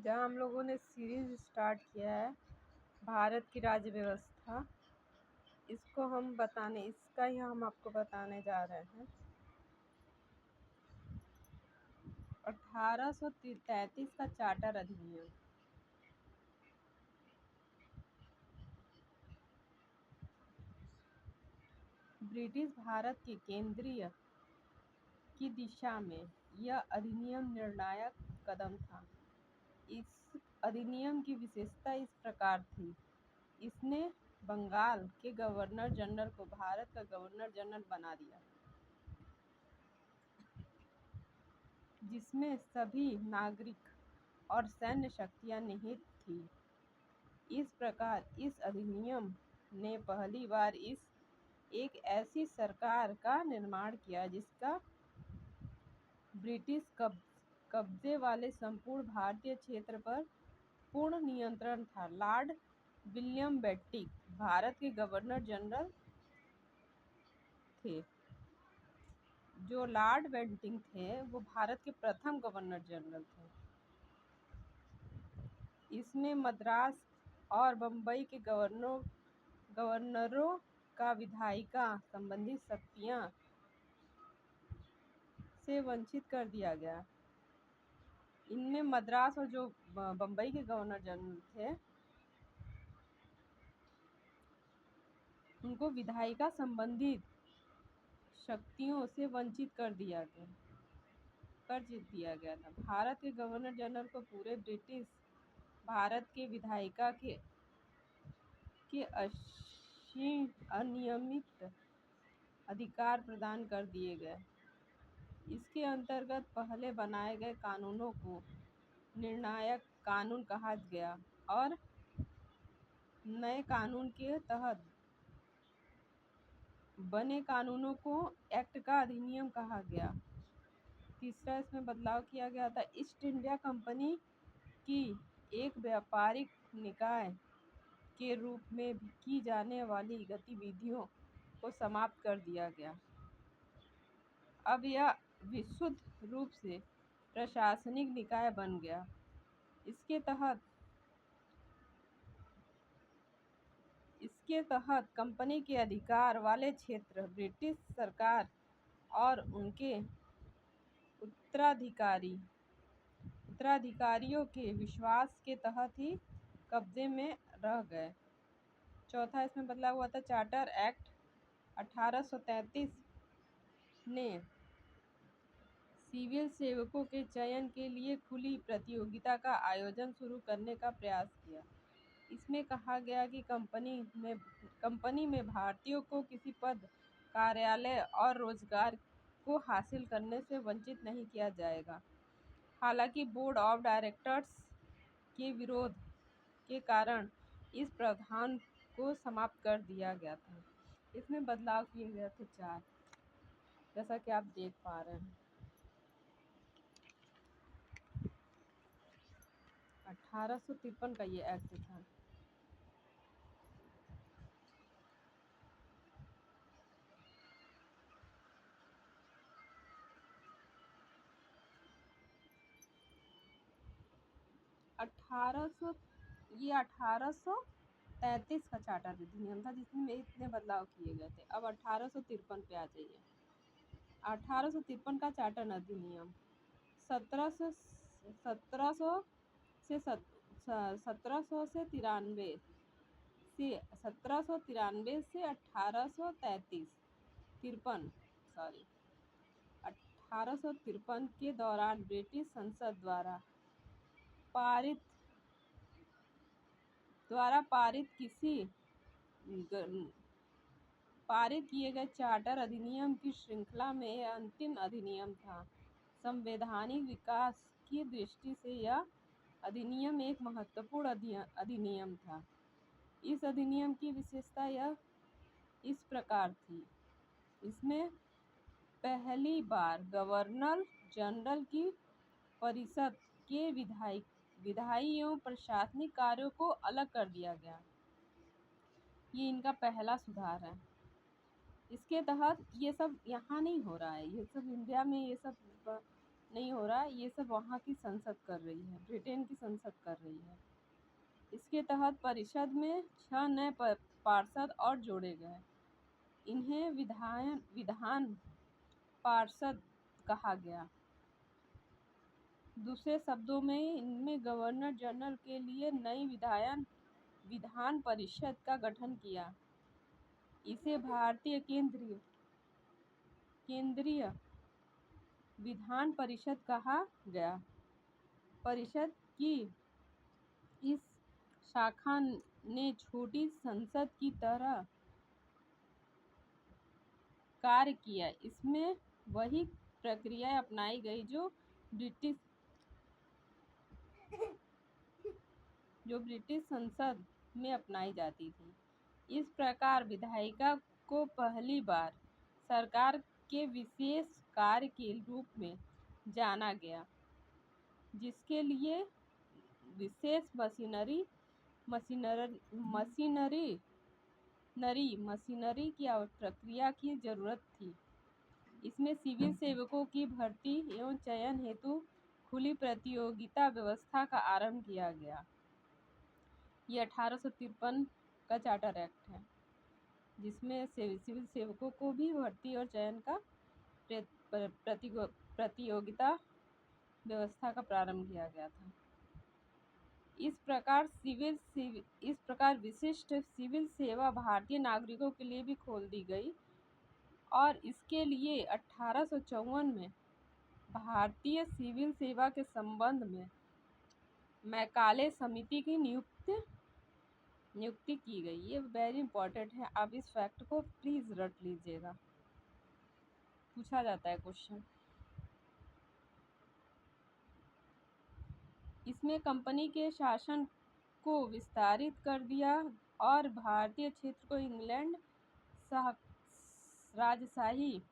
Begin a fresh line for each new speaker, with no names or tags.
जहाँ हम लोगों ने सीरीज स्टार्ट किया है भारत की राज्य व्यवस्था, इसका ही हम आपको बताने जा रहे हैं। 1833 का चार्टर अधिनियम। ब्रिटिश भारत के केंद्रीय की दिशा में यह अधिनियम निर्णायक कदम था। इस अधिनियम की विशेषता इस प्रकार थी, इसने बंगाल के गवर्नर जनरल को भारत का गवर्नर जनरल बना दिया, जिसमें सभी नागरिक और सैन्य शक्तियां निहित थी। इस प्रकार इस अधिनियम ने पहली बार एक ऐसी सरकार का निर्माण किया जिसका ब्रिटिश कब्जे वाले संपूर्ण भारतीय क्षेत्र पर पूर्ण नियंत्रण था। लॉर्ड विलियम बेंटिक भारत के गवर्नर जनरल थे। जो लॉर्ड बेंटिक थे वो भारत के प्रथम गवर्नर जनरल थे। इसमें मद्रास और बम्बई के गवर्नरों का विधायिका संबंधी शक्तियां से वंचित कर दिया गया। इनमें मद्रास और जो बम्बई के गवर्नर जनरल थे उनको विधायिका संबंधित शक्तियों से वंचित कर दिया था। भारत के गवर्नर जनरल को पूरे ब्रिटिश भारत के विधायिका के अनियमित अधिकार प्रदान कर दिए गए। इसके अंतर्गत पहले बनाए गए कानूनों को निर्णायक कानून कहा गया और नए कानून के तहत बने कानूनों को एक्ट का अधिनियम कहा गया। तीसरा इसमें बदलाव किया गया था, ईस्ट इंडिया कंपनी की एक व्यापारिक निकाय के रूप में की जाने वाली गतिविधियों को समाप्त कर दिया गया। अब यह विशुद्ध रूप से प्रशासनिक निकाय बन गया। इसके तहत कंपनी के अधिकार वाले क्षेत्र ब्रिटिश सरकार और उनके उत्तराधिकारियों के विश्वास के तहत ही कब्जे में रह गए। चौथा इसमें बदलाव हुआ था, चार्टर एक्ट 1833 ने सिविल सेवकों के चयन के लिए खुली प्रतियोगिता का आयोजन शुरू करने का प्रयास किया। इसमें कहा गया कि कंपनी में भारतीयों को किसी पद, कार्यालय और रोजगार को हासिल करने से वंचित नहीं किया जाएगा। हालांकि बोर्ड ऑफ डायरेक्टर्स के विरोध के कारण इस प्रावधान को समाप्त कर दिया गया था। इसमें बदलाव किए गए थे 4, जैसा कि आप देख पा रहे हैं। 1853 का ये एक्ट था। ये 1833 का चार्टर अधिनियम था जिसमें इतने बदलाव किए गए थे। अब 1853 पे आ जाइए। 1853 का चार्टर अधिनियम 1700 से 1793 से 1853 के दौरान ब्रिटिश संसद द्वारा पारित किए गए चार्टर अधिनियम की श्रृंखला में यह अंतिम अधिनियम था। संवैधानिक विकास की दृष्टि से यह अधिनियम एक महत्वपूर्ण अधिनियम था। इस अधिनियम की विशेषता यह इस प्रकार थी, इसमें पहली बार गवर्नर जनरल की परिषद के विधायी एवं प्रशासनिक कार्यों को अलग कर दिया गया। ये इनका पहला सुधार है। इसके तहत ये सब यहाँ नहीं हो रहा है, ये सब इंडिया में ये सब नहीं हो रहा, ये सब वहाँ की संसद कर रही है, ब्रिटेन की संसद कर रही है। इसके तहत परिषद में 6 नए पार्षद और जोड़े गए। इन्हें विधान पार्षद कहा गया। दूसरे शब्दों में इनमें गवर्नर जनरल के लिए नई विधान परिषद का गठन किया। इसे भारतीय केंद्रीय विधान परिषद कहा गया। परिषद की इस शाखा ने छोटी संसद की तरह कार्य किया। इसमें वही प्रक्रिया अपनाई गई जो ब्रिटिश संसद में अपनाई जाती थी। इस प्रकार विधायिका को पहली बार सरकार के विशेष कार्य के रूप में जाना गया, जिसके लिए विशेष मशीनरी की प्रक्रिया की जरूरत थी। इसमें सिविल सेवकों की भर्ती एवं चयन हेतु खुली प्रतियोगिता व्यवस्था का आरंभ किया गया। ये 1853 का चार्टर एक्ट है, जिसमें सिविल सेवकों को भी भर्ती और चयन का प्रतियोगिता व्यवस्था का प्रारंभ किया गया था। इस प्रकार विशिष्ट सिविल सेवा भारतीय नागरिकों के लिए भी खोल दी गई और इसके लिए 1854 में भारतीय सिविल सेवा के संबंध में मैकाले समिति की नियुक्ति की गई। ये वेरी इंपॉर्टेंट है, आप इस फैक्ट को प्लीज रट लीजिएगा, पूछा जाता है क्वेश्चन। इसमें कंपनी के शासन को विस्तारित कर दिया और भारतीय क्षेत्र को इंग्लैंड राजशाही